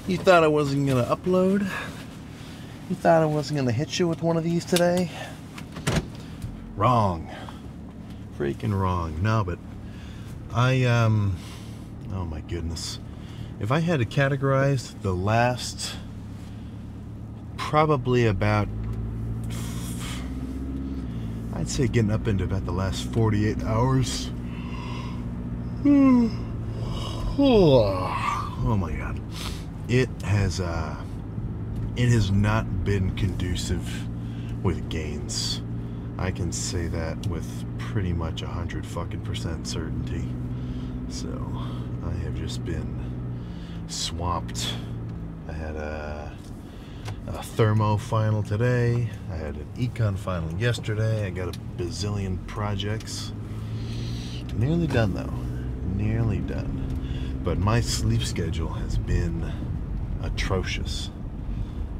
You thought I wasn't gonna upload? You thought I wasn't gonna hit you with one of these today? Wrong. Freaking wrong. No, but oh my goodness. If I had to categorize the last, probably about, I'd say getting up into about the last 48 hours. Oh my God. It has not been conducive with gains. I can say that with pretty much 100% certainty. So I have just been swamped. I had a thermo final today. I had an econ final yesterday. I got a bazillion projects. Nearly done though. Nearly done. But my sleep schedule has been atrocious.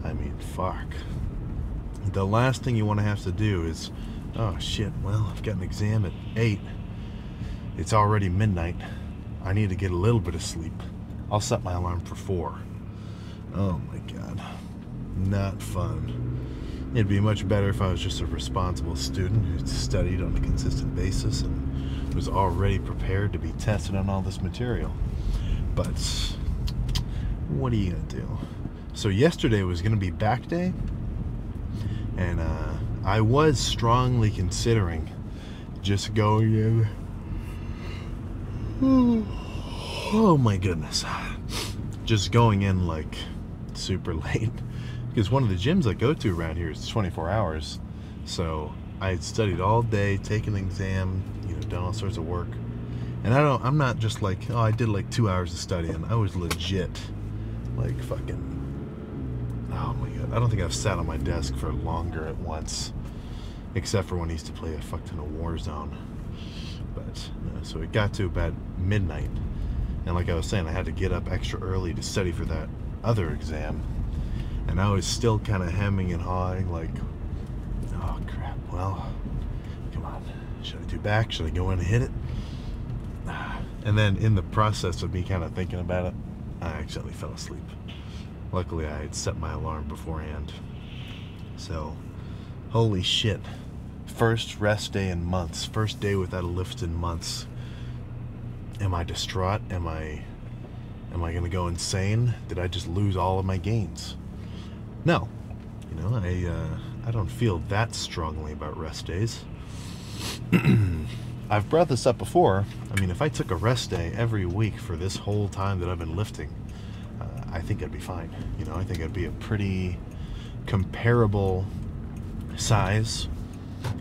I mean, fuck. The last thing you want to have to do is, oh shit, well, I've got an exam at 8. It's already midnight. I need to get a little bit of sleep. I'll set my alarm for 4. Oh my God. Not fun. It'd be much better if I was just a responsible student who studied on a consistent basis and was already prepared to be tested on all this material. But what are you gonna do? So yesterday was gonna be back day, and I was strongly considering just going in. Oh my goodness. Just going in like super late. Because one of the gyms I go to around here is 24 hours. So I had studied all day, taken an exam, you know, done all sorts of work. And I'm not just like, oh, I did like 2 hours of studying. I was legit like fucking, oh my God. I don't think I've sat on my desk for longer at once, except for when I used to play a fuck ton of Warzone. But so it got to about midnight, and like I was saying, I had to get up extra early to study for that other exam, and I was still kind of hemming and hawing, like, oh crap, well, come on, should I do back? Should I go in and hit it? And then in the process of me kind of thinking about it, I accidentally fell asleep. Luckily, I had set my alarm beforehand. So, holy shit. First rest day in months. First day without a lift in months. Am I distraught? Am I gonna go insane? Did I just lose all of my gains? No. You know, I don't feel that strongly about rest days. I've brought this up before. I mean, if I took a rest day every week for this whole time that I've been lifting, I think I'd be fine. You know, I think I'd be a pretty comparable size.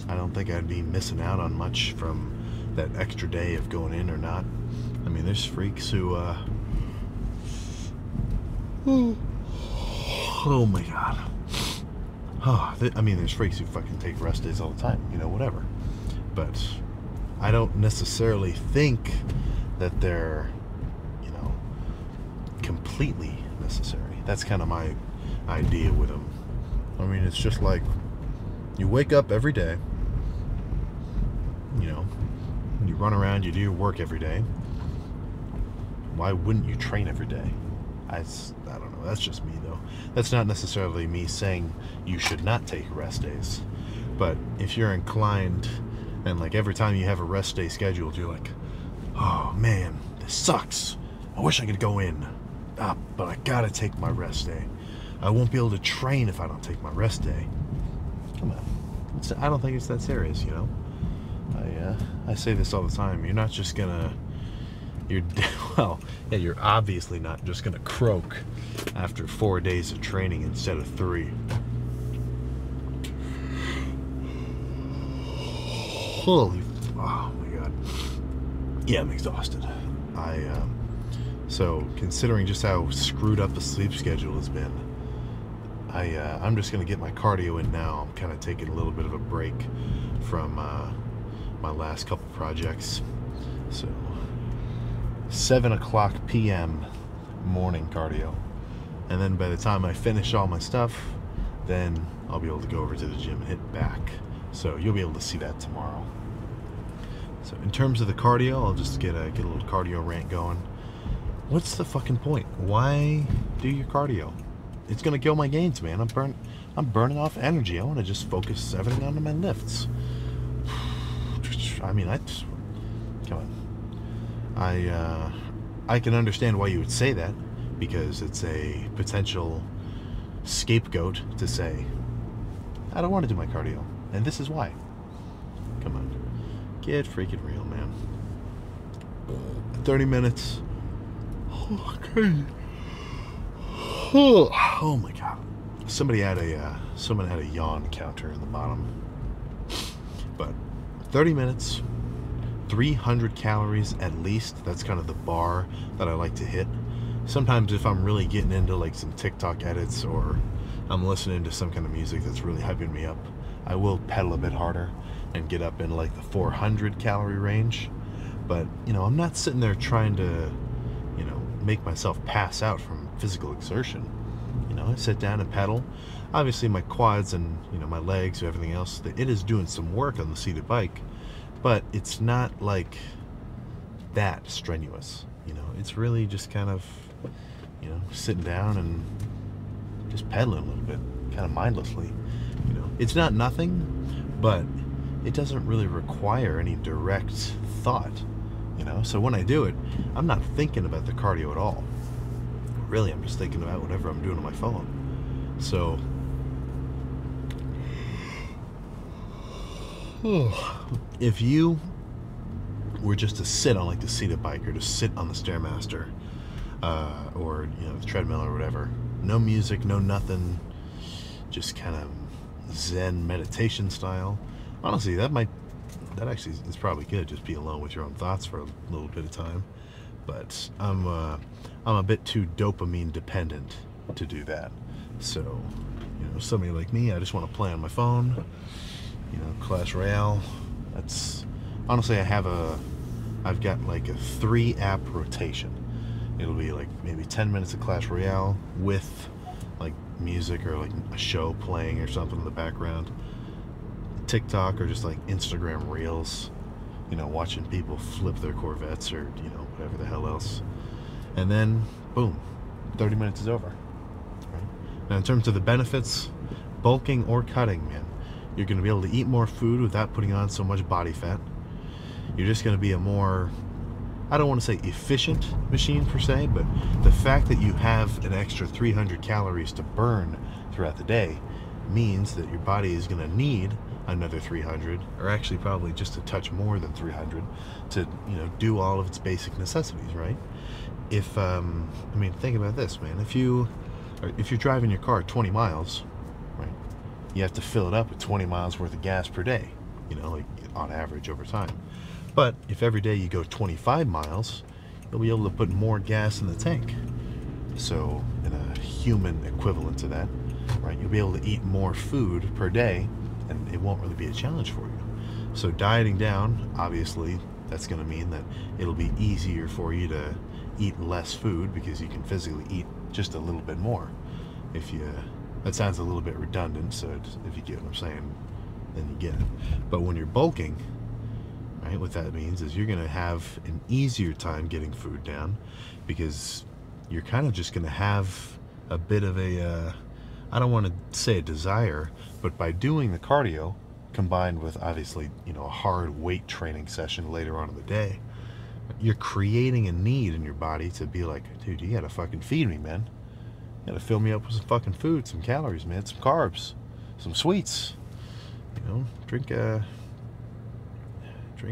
I don't think I'd be missing out on much from that extra day of going in or not. I mean, there's freaks who, oh my God. Oh, I mean, there's freaks who fucking take rest days all the time, you know, whatever. But I don't necessarily think that they're, you know, completely necessary. That's kind of my idea with them. I mean, it's just like, you wake up every day, you know, you run around, you do your work every day. Why wouldn't you train every day? I don't know. That's just me, though. That's not necessarily me saying you should not take rest days. But if you're inclined, and like every time you have a rest day scheduled, you're like, oh man, this sucks. I wish I could go in. But I gotta take my rest day. I won't be able to train if I don't take my rest day. Come on. I don't think it's that serious, you know. I say this all the time. You're not just gonna, well, yeah, you're obviously not just gonna croak after 4 days of training instead of 3. Holy, oh my God. Yeah, I'm exhausted. So considering just how screwed up the sleep schedule has been, I'm just gonna get my cardio in now. I'm kind of taking a little bit of a break from my last couple projects. So 7:00 p.m. morning cardio, and then by the time I finish all my stuff, then I'll be able to go over to the gym and hit back. So you'll be able to see that tomorrow. So in terms of the cardio, I'll just get a little cardio rant going. What's the fucking point? Why do your cardio. It's gonna kill my gains, man. I'm burning off energy. I want to just focus everything onto my lifts. I mean, come on. I can understand why you would say that, because it's a potential scapegoat to say, I don't want to do my cardio, and this is why. Come on, get freaking real, man. 30 minutes. Oh, crazy. Oh my god. Someone had a yawn counter in the bottom. But 30 minutes, 300 calories at least. That's kind of the bar that I like to hit. Sometimes if I'm really getting into like some TikTok edits, or I'm listening to some kind of music that's really hyping me up, I will pedal a bit harder and get up in like the 400 calorie range. But, you know, I'm not sitting there trying to, you know, make myself pass out from physical exertion. You know, I sit down and pedal. Obviously my quads and, you know, my legs and everything else, it is doing some work on the seated bike, but it's not like that strenuous. You know, it's really just kind of, you know, sitting down and just pedaling a little bit, kind of mindlessly. You know, it's not nothing, but it doesn't really require any direct thought. You know, so when I do it, I'm not thinking about the cardio at all. Really, I'm just thinking about whatever I'm doing on my phone. So, if you were just to sit on like the seated bike, or to sit on the Stairmaster, or, you know, the treadmill or whatever, no music, no nothing, just kind of Zen meditation style. Honestly, that actually is probably good. Just be alone with your own thoughts for a little bit of time. But I'm a bit too dopamine dependent to do that. So, you know, somebody like me, I just want to play on my phone. You know, Clash Royale. That's honestly, I've got like a 3-app rotation. It'll be like maybe 10 minutes of Clash Royale with like music or like a show playing or something in the background. TikTok, or just like Instagram Reels, you know, watching people flip their Corvettes, or, you know, whatever the hell else. And then, boom, 30 minutes is over. Right? Now, in terms of the benefits, bulking or cutting, man, you're going to be able to eat more food without putting on so much body fat. You're just going to be a more, I don't want to say efficient machine per se, but the fact that you have an extra 300 calories to burn throughout the day means that your body is going to need another 300, or actually probably just a touch more than 300, to, you know, do all of its basic necessities, right? If I mean, think about this, man. If you're driving your car 20 miles, right, you have to fill it up with 20 miles worth of gas per day, you know, like on average over time. But if every day you go 25 miles, you'll be able to put more gas in the tank. So, in a human equivalent to that, right, you'll be able to eat more food per day, and it won't really be a challenge for you. So dieting down, obviously, that's going to mean that it'll be easier for you to eat less food, because you can physically eat just a little bit more. That sounds a little bit redundant, so if you get what I'm saying, then you get it. But when you're bulking, right, what that means is you're going to have an easier time getting food down, because you're kind of just going to have a bit of a, I don't want to say a desire, but by doing the cardio, combined with obviously, you know, a hard weight training session later on in the day, you're creating a need in your body to be like, dude, you gotta fucking feed me, man. You gotta fill me up with some fucking food, some calories, man, some carbs, some sweets. You know, drink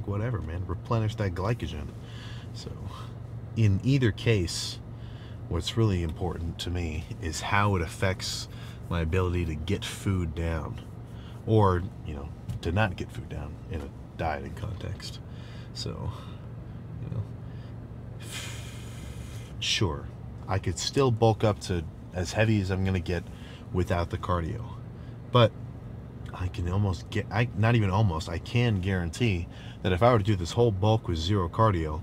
whatever, man. Replenish that glycogen. So, in either case, what's really important to me is how it affects my ability to get food down, or, you know, to not get food down in a dieting context. So, you know, sure, I could still bulk up to as heavy as I'm gonna get without the cardio, but I can almost get, not even almost, I can guarantee that if I were to do this whole bulk with zero cardio,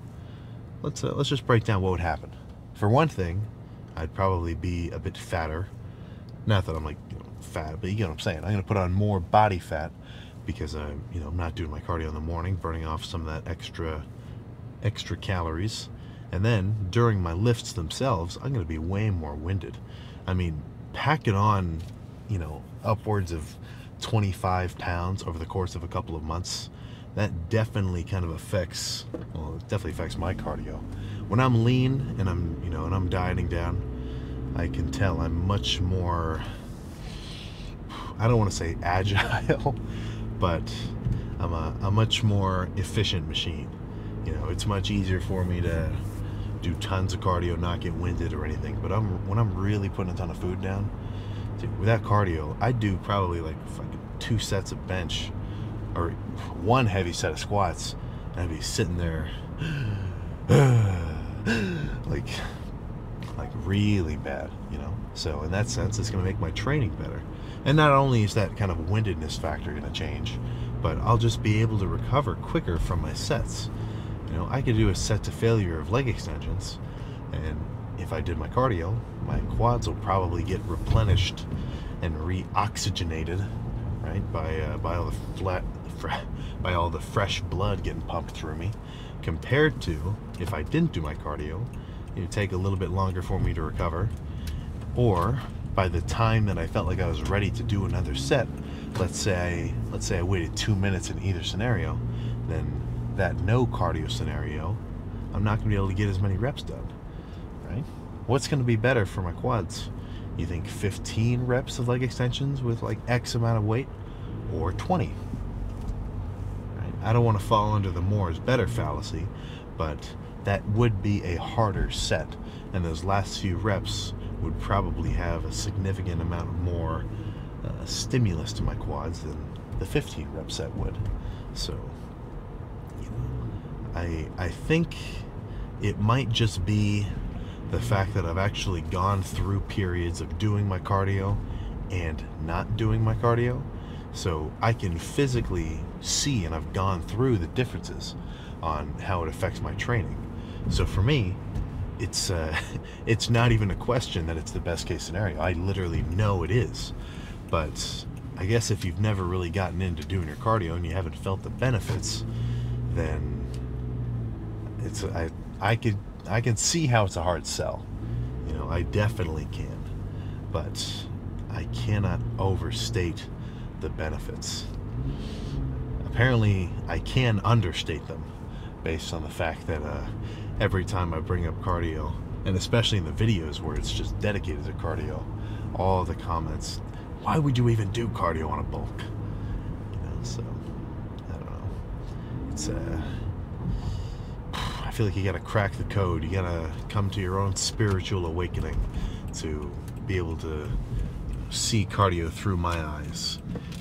let's just break down what would happen. For one thing, I'd probably be a bit fatter. Not that I'm like, you know, fat, but you get what I'm saying. I'm going to put on more body fat because I'm, you know, I'm not doing my cardio in the morning, burning off some of that extra calories. And then during my lifts themselves, I'm going to be way more winded. I mean, packing on, upwards of 25 pounds over the course of a couple of months, that definitely kind of affects, well, it definitely affects my cardio. When I'm lean and I'm dieting down, I can tell I'm much more, I don't want to say agile, but I'm a much more efficient machine. It's much easier for me to do tons of cardio, not get winded or anything. But when I'm really putting a ton of food down, dude, with that cardio, I do probably like fucking 2 sets of bench or 1 heavy set of squats, and I'd be sitting there like really bad, So in that sense, it's going to make my training better. And not only is that kind of windedness factor going to change, but I'll just be able to recover quicker from my sets. I could do a set to failure of leg extensions, and if I did my cardio, my quads will probably get replenished and re-oxygenated, right, by all the fresh blood getting pumped through me, compared to if I didn't do my cardio. It would take a little bit longer for me to recover, or by the time that I felt like I was ready to do another set, let's say I waited 2 minutes in either scenario, then that no cardio scenario, I'm not going to be able to get as many reps done, right? What's going to be better for my quads? You think 15 reps of leg extensions with like X amount of weight, or 20? Right? I don't want to fall under the more is better fallacy, but that would be a harder set, and those last few reps would probably have a significant amount more stimulus to my quads than the 15 rep set would. So I think it might just be the fact that I've actually gone through periods of doing my cardio and not doing my cardio, so I can physically see, and I've gone through the differences on how it affects my training. So for me, it's not even a question that it's the best case scenario. I literally know it is. But I guess if you've never really gotten into doing your cardio and you haven't felt the benefits, then I can see how it's a hard sell. I definitely can. But I cannot overstate the benefits. Apparently, I can understate them based on the fact that every time I bring up cardio, and especially in the videos where it's just dedicated to cardio, all the comments, why would you even do cardio on a bulk? So I don't know. It's I feel like you gotta crack the code. You gotta come to your own spiritual awakening to be able to see cardio through my eyes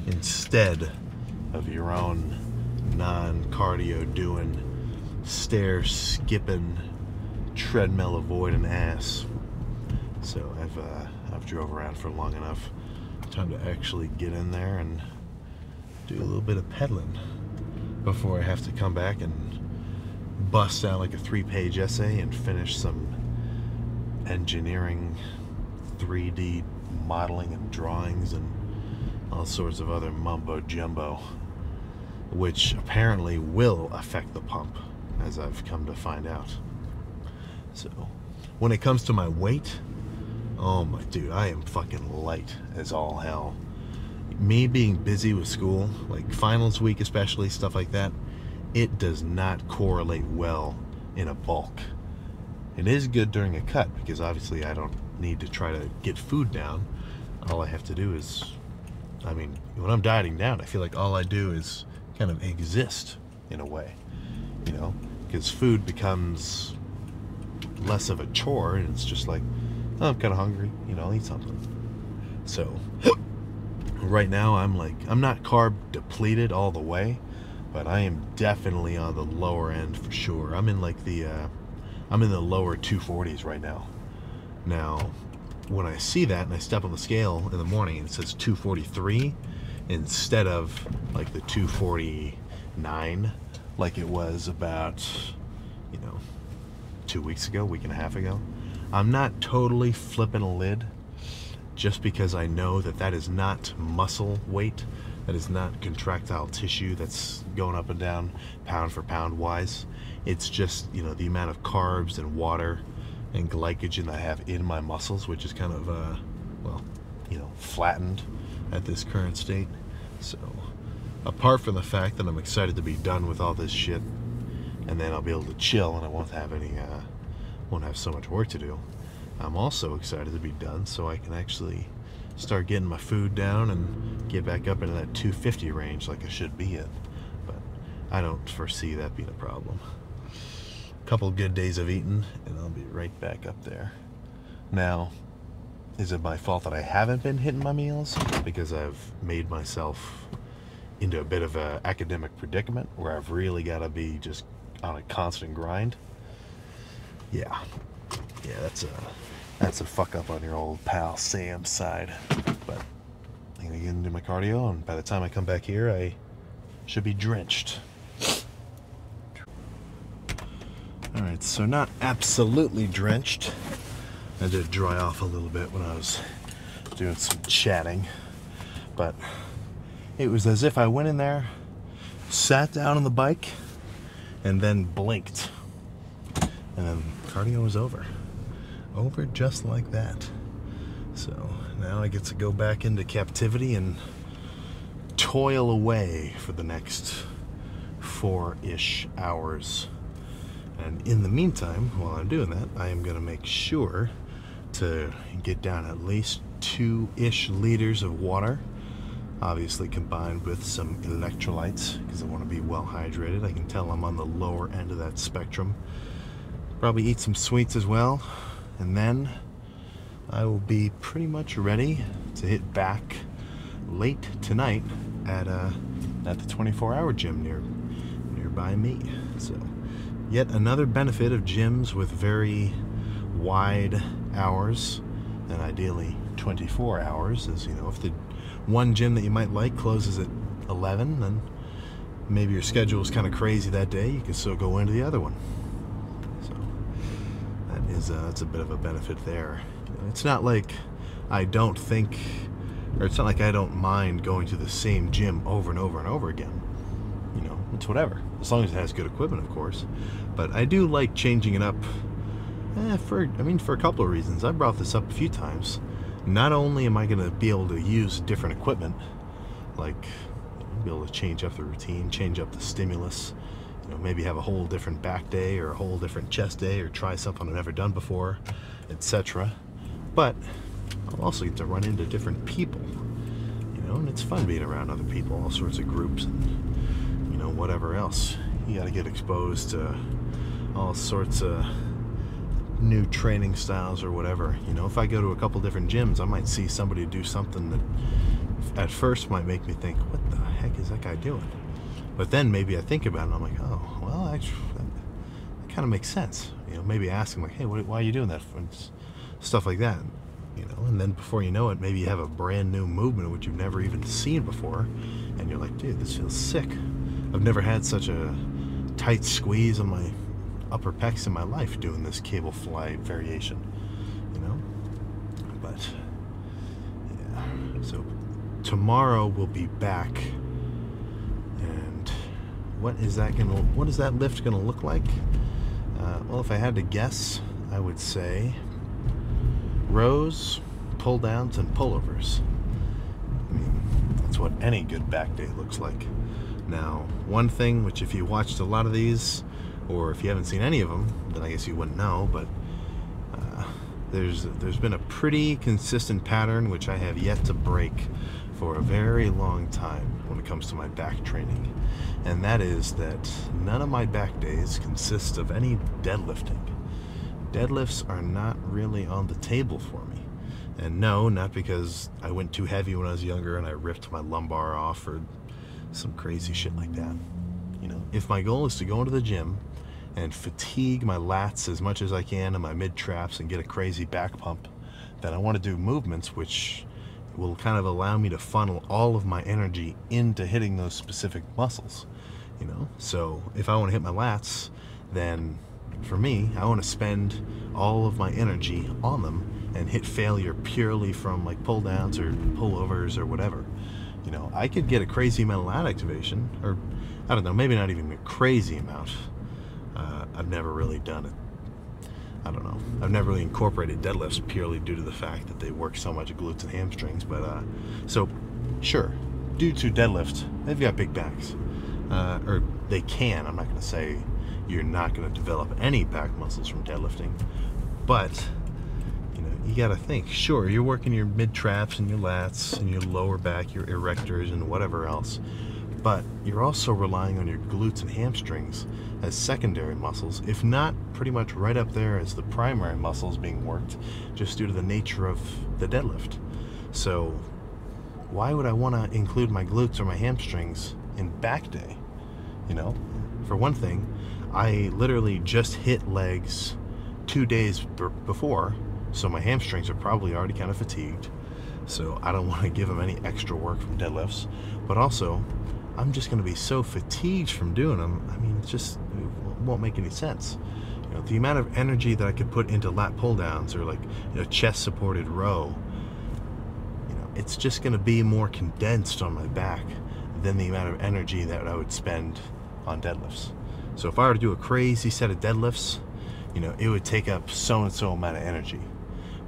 instead of your own non-cardio doing, stair skipping, treadmill avoiding ass. So I've drove around for long enough. Time to actually get in there and do a little bit of pedaling before I have to come back and bust out like a 3-page essay and finish some engineering, 3D modeling and drawings and all sorts of other mumbo jumbo, which apparently will affect the pump, as I've come to find out. So when it comes to my weight, oh my dude, I am fucking light as all hell. Me being busy with school, like finals week especially, stuff like that, it does not correlate well in a bulk. It is good during a cut because obviously I don't need to try to get food down. All I have to do is, when I'm dieting down, I feel like all I do is kind of exist in a way, because food becomes less of a chore, and it's just like, oh, I'm kind of hungry, I'll eat something. So right now I'm not carb depleted all the way, but I am definitely on the lower end for sure. I'm in I'm in the lower 240s right now. Now, when I see that and I step on the scale in the morning and it says 243 instead of like the 249 like it was about 2 weeks ago, week and a half ago, I'm not totally flipping a lid, just because I know that that is not muscle weight. That is not contractile tissue that's going up and down pound for pound wise. It's just, you know, the amount of carbs and water and glycogen that I have in my muscles, which is kind of, well, you know, flattened at this current state. So, apart from the fact that I'm excited to be done with all this shit, and then I'll be able to chill and I won't have so much work to do, I'm also excited to be done so I can actually start getting my food down and get back up into that 250 range like I should be in. But I don't foresee that being a problem. A couple good days of eating and I'll be right back up there. Now, is it my fault that I haven't been hitting my meals because I've made myself into a bit of an academic predicament where I've really got to be just on a constant grind? Yeah, that's a fuck up on your old pal Sam's side. But I'm gonna get into my cardio, and by the time I come back here, I should be drenched. Alright, so not absolutely drenched. I did dry off a little bit when I was doing some chatting, but it was as if I went in there, sat down on the bike, and then blinked. And then cardio was over. Over just like that. So now I get to go back into captivity and toil away for the next 4-ish hours. And in the meantime, while I'm doing that, I am going to make sure to get down at least 2-ish liters of water, obviously combined with some electrolytes because I want to be well hydrated. I can tell I'm on the lower end of that spectrum. Probably eat some sweets as well, and then I will be pretty much ready to hit back late tonight at the 24-hour gym nearby me. So yet another benefit of gyms with very wide hours, and ideally 24 hours, is, you know, if the one gym that you might like closes at 11, then maybe your schedule is kind of crazy that day, you can still go into the other one. That's a bit of a benefit there. It's not like I don't think, or it's not like I don't mind going to the same gym over and over and over again. You know, it's whatever, as long as it has good equipment, of course. But I do like changing it up for a couple of reasons. I brought this up a few times. Not only am I going to be able to use different equipment, like be able to change up the routine, change up the stimulus, you know, maybe have a whole different back day or a whole different chest day, or try something I've never done before, etc. But I'll also get to run into different people, you know, and it's fun being around other people, all sorts of groups, and, you know, whatever else. You got to get exposed to all sorts of new training styles or whatever. You know, if I go to a couple different gyms, I might see somebody do something that at first might make me think, what the heck is that guy doing? But then maybe I think about it and I'm like, oh, well, actually, that kind of makes sense. You know, maybe ask him like, hey, why are you doing that? Stuff like that. You know, and then before you know it, maybe you have a brand new movement which you've never even seen before, and you're like, dude, this feels sick. I've never had such a tight squeeze on my upper pecs in my life doing this cable fly variation. You know, but yeah. So tomorrow we'll be back. What is that lift gonna look like? Well, if I had to guess, I would say rows, pull downs, and pullovers. I mean, that's what any good back day looks like. Now, one thing which, if you watched a lot of these, or if you haven't seen any of them, then I guess you wouldn't know, but there's been a pretty consistent pattern which I have yet to break for a very long time when it comes to my back training, and that is that none of my back days consist of any deadlifting. Deadlifts are not really on the table for me, and no, not because I went too heavy when I was younger and I ripped my lumbar off or some crazy shit like that. You know, if my goal is to go into the gym and fatigue my lats as much as I can and my mid traps and get a crazy back pump, then I want to do movements which will kind of allow me to funnel all of my energy into hitting those specific muscles, you know. So if I want to hit my lats, then for me, I want to spend all of my energy on them and hit failure purely from like pull downs or pullovers or whatever, You know, I could get a crazy amount of lat activation, or I don't know, maybe not even a crazy amount. I've never really done it. I don't know. I've never really incorporated deadlifts purely due to the fact that they work so much glutes and hamstrings. But so, sure, due to deadlift, they've got big backs, or they can. I'm not going to say you're not going to develop any back muscles from deadlifting, but you know, you got to think. Sure, you're working your mid traps and your lats and your lower back, your erectors and whatever else, but you're also relying on your glutes and hamstrings as secondary muscles, if not pretty much right up there as the primary muscles being worked, just due to the nature of the deadlift. So why would I want to include my glutes or my hamstrings in back day? You know, for one thing, I literally just hit legs 2 days before, so my hamstrings are probably already kind of fatigued, so I don't want to give them any extra work from deadlifts. But also, I'm just going to be so fatigued from doing them. I mean, it won't make any sense. You know, the amount of energy that I could put into lat pull downs or like, you know, chest supported row, you know, it's just going to be more condensed on my back than the amount of energy that I would spend on deadlifts. So if I were to do a crazy set of deadlifts, you know, it would take up so and so amount of energy.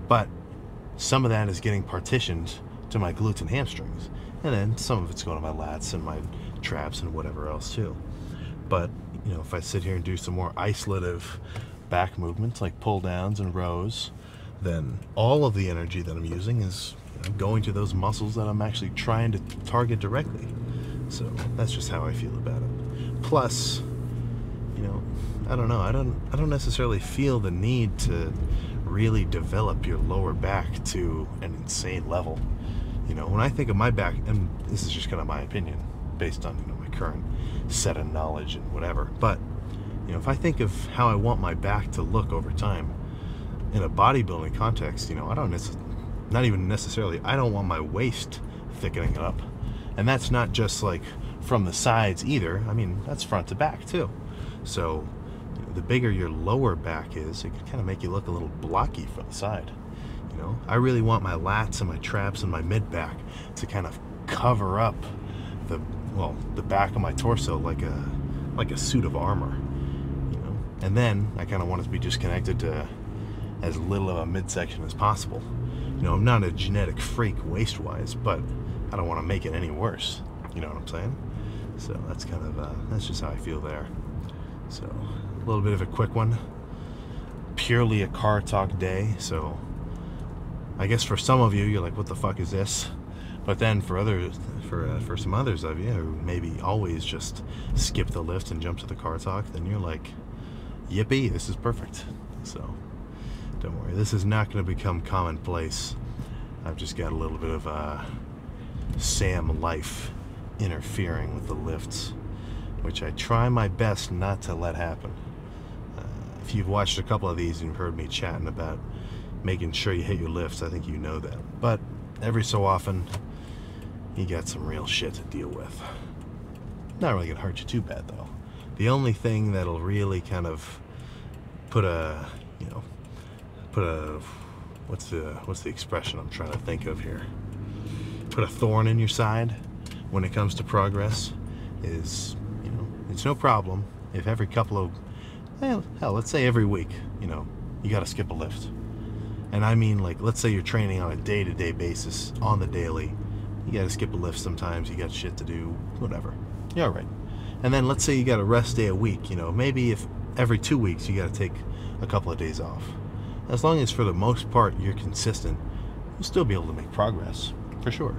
But some of that is getting partitioned to my glutes and hamstrings, and then some of it's going to my lats and my traps and whatever else too. But you know, if I sit here and do some more isolative back movements like pull downs and rows, then all of the energy that I'm using is, you know, going to those muscles that I'm actually trying to target directly. So that's just how I feel about it. Plus, you know, I don't know, I don't necessarily feel the need to really develop your lower back to an insane level. You know, when I think of my back, and this is just kind of my opinion based on, you know, my current set of knowledge and whatever, but you know, if I think of how I want my back to look over time in a bodybuilding context, you know, I don't want my waist thickening up, and that's not just like from the sides either. I mean, that's front to back too. So you know, the bigger your lower back is, it can kind of make you look a little blocky from the side. You know, I really want my lats and my traps and my mid back to kind of cover up the back of my torso like a suit of armor. You know, and then I kind of want it to be just connected to as little of a midsection as possible. You know, I'm not a genetic freak waist-wise, but I don't want to make it any worse. You know what I'm saying? So that's kind of that's just how I feel there. So a little bit of a quick one, purely a car talk day. So I guess for some of you, you're like, what the fuck is this? But then for others, for some others of you who maybe always just skip the lift and jump to the car talk, then you're like, yippee, this is perfect. So don't worry, this is not going to become commonplace. I've just got a little bit of Sam life interfering with the lifts, which I try my best not to let happen. If you've watched a couple of these and you've heard me chatting about making sure you hit your lifts, I think you know that. But every so often, you got some real shit to deal with. Not really gonna hurt you too bad though. The only thing that'll really kind of put a, you know, what's the expression I'm trying to think of here? Put a thorn in your side when it comes to progress is, you know, it's no problem if every couple of, well, hell, let's say every week, you know, you got to skip a lift. And I mean, like, let's say you're training on a day-to-day basis, on the daily, you got to skip a lift sometimes, you got shit to do, whatever. You're all right. And then let's say you got a rest day a week, you know, maybe if every 2 weeks you got to take a couple of days off. As long as for the most part you're consistent, you'll still be able to make progress, for sure.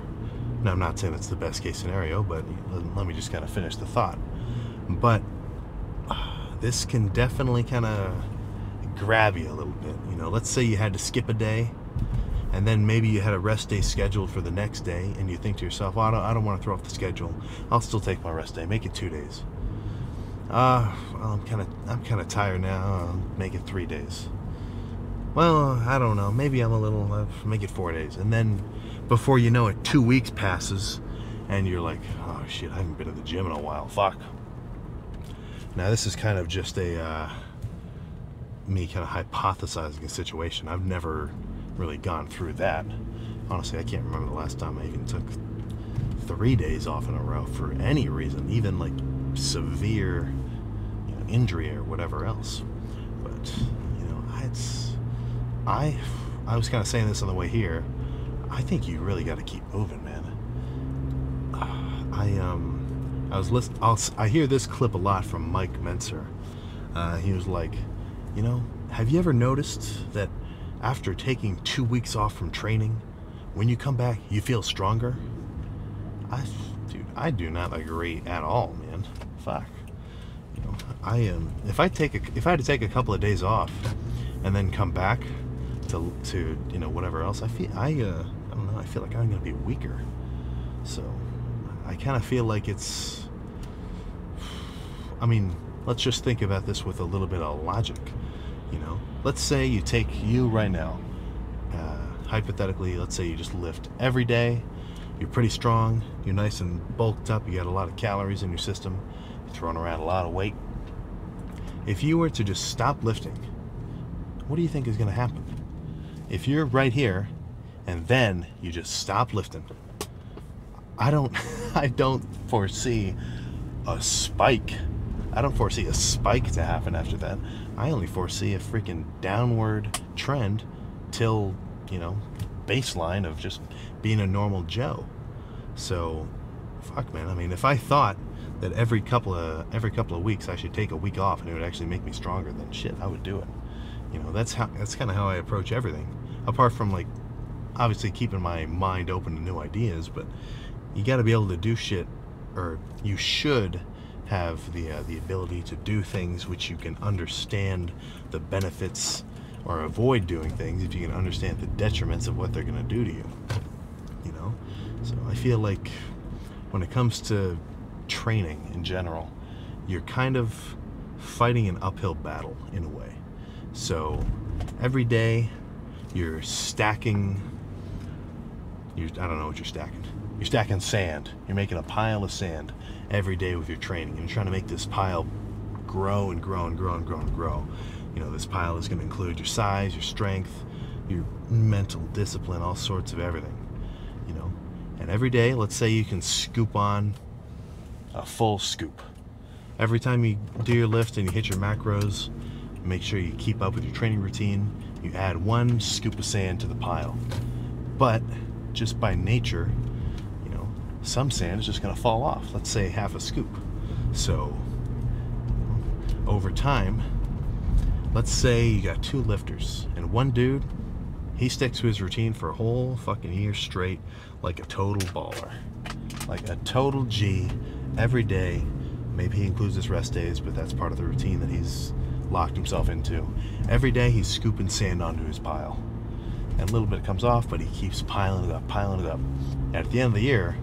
Now, I'm not saying it's the best case scenario, but let me just kind of finish the thought. But this can definitely kind of grab you a little bit. You know, let's say you had to skip a day, and then maybe you had a rest day scheduled for the next day, and you think to yourself, well, I don't want to throw off the schedule. I'll still take my rest day. Make it 2 days. Well, I'm kind of tired now. I'll make it 3 days. Well, I don't know. Maybe I'll make it 4 days. And then before you know it, 2 weeks passes, and you're like, oh shit, I haven't been to the gym in a while. Fuck. Now, this is kind of just me kind of hypothesizing a situation. I've never really gone through that. Honestly, I can't remember the last time I even took 3 days off in a row for any reason, even like severe, injury or whatever else. But I was kind of saying this on the way here. I think you really got to keep moving, man. I hear this clip a lot from Mike Menser. He was like, have you ever noticed that after taking 2 weeks off from training, when you come back, you feel stronger? I do not agree at all, man. Fuck. If I had to take a couple of days off and then come back to whatever else, I don't know, I feel like I'm gonna be weaker. So I kind of feel like it's, let's just think about this with a little bit of logic. Let's say you right now, hypothetically, let's say you just lift every day. You're pretty strong, you're nice and bulked up, you got a lot of calories in your system, you're throwing around a lot of weight. If you were to just stop lifting, what do you think is going to happen? If you're right here and then you just stop lifting, I don't foresee a spike. I don't foresee a spike to happen after that. I only foresee a freaking downward trend till, baseline of just being a normal Joe. So, fuck, man. If I thought that every couple of weeks I should take a week off and it would actually make me stronger, then shit, I would do it. That's kind of how I approach everything. Apart from, like, obviously keeping my mind open to new ideas, but you got to be able to do shit, or you should have the ability to do things which you can understand the benefits, or avoid doing things if you can understand the detriments of what they're going to do to you. So I feel like when it comes to training in general, you're kind of fighting an uphill battle in a way. So every day you're stacking, I don't know what you're stacking. You're stacking sand. You're making a pile of sand every day with your training, and you're trying to make this pile grow and grow and grow and grow and grow. This pile is going to include your size, your strength, your mental discipline, all sorts of everything. And every day, let's say you can scoop on a full scoop. Every time you do your lift and you hit your macros, make sure you keep up with your training routine. You add 1 scoop of sand to the pile. But just by nature, some sand is just going to fall off. Let's say half a scoop. So over time, let's say you got 2 lifters, and one dude, he sticks to his routine for a whole fucking year straight, like a total baller, like a total G every day. Maybe he includes his rest days, but that's part of the routine that he's locked himself into. Every day he's scooping sand onto his pile, and a little bit comes off, but he keeps piling it up, piling it up. And at the end of the year,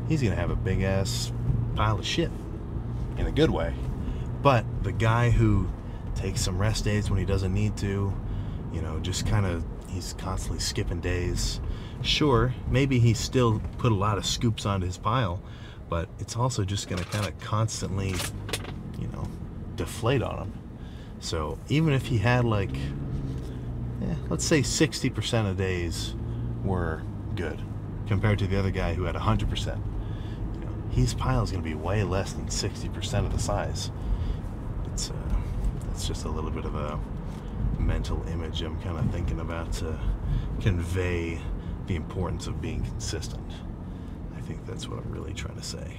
he's gonna have a big ass pile of shit, in a good way. But the guy who takes some rest days when he doesn't need to, just kind of, he's constantly skipping days. Sure, maybe he still put a lot of scoops onto his pile, but it's also just going to kind of constantly, deflate on him. So even if he had like, let's say 60% of days were good compared to the other guy who had 100%, his pile is going to be way less than 60% of the size. It's just a little bit of a mental image I'm kind of thinking about to convey the importance of being consistent. I think that's what I'm really trying to say.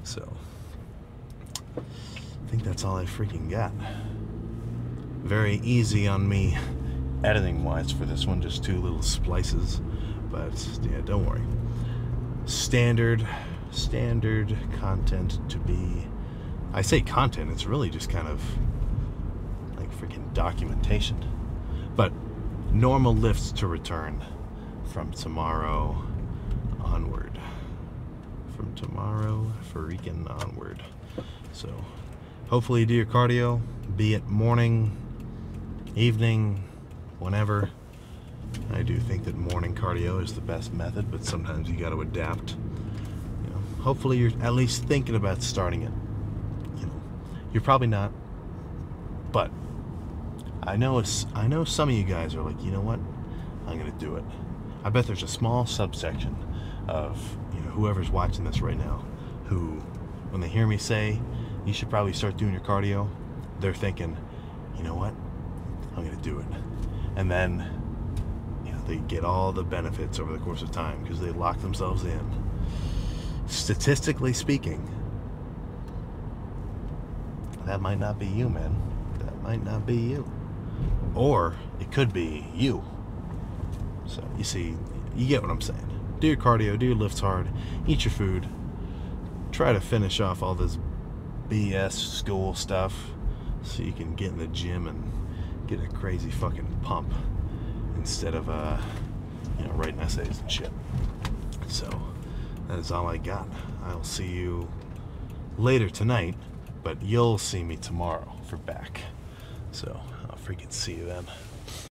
So I think that's all I freaking got. Very easy on me editing wise for this one, just 2 little splices, but yeah, don't worry. Standard content to be, I say content, it's really just kind of like freaking documentation. But normal lifts to return from tomorrow onward. From tomorrow freaking onward. So hopefully you do your cardio, be it morning, evening, whenever. I do think that morning cardio is the best method, but sometimes you got to adapt. Hopefully you're at least thinking about starting it. You're probably not, but I know some of you guys are like, you know what, I'm gonna do it. I bet there's a small subsection of, you know, whoever's watching this right now, who, when they hear me say, you should probably start doing your cardio, they're thinking, you know what, I'm going to do it. And then, you know, they get all the benefits over the course of time because they lock themselves in. Statistically speaking, that might not be you, man. That might not be you. Or it could be you. So, you see, you get what I'm saying. Do your cardio, do your lifts hard, eat your food, try to finish off all this BS school stuff so you can get in the gym and get a crazy fucking pump instead of, you know, writing essays and shit. So, that is all I got. I'll see you later tonight, but you'll see me tomorrow for back. So, I'll freaking see you then.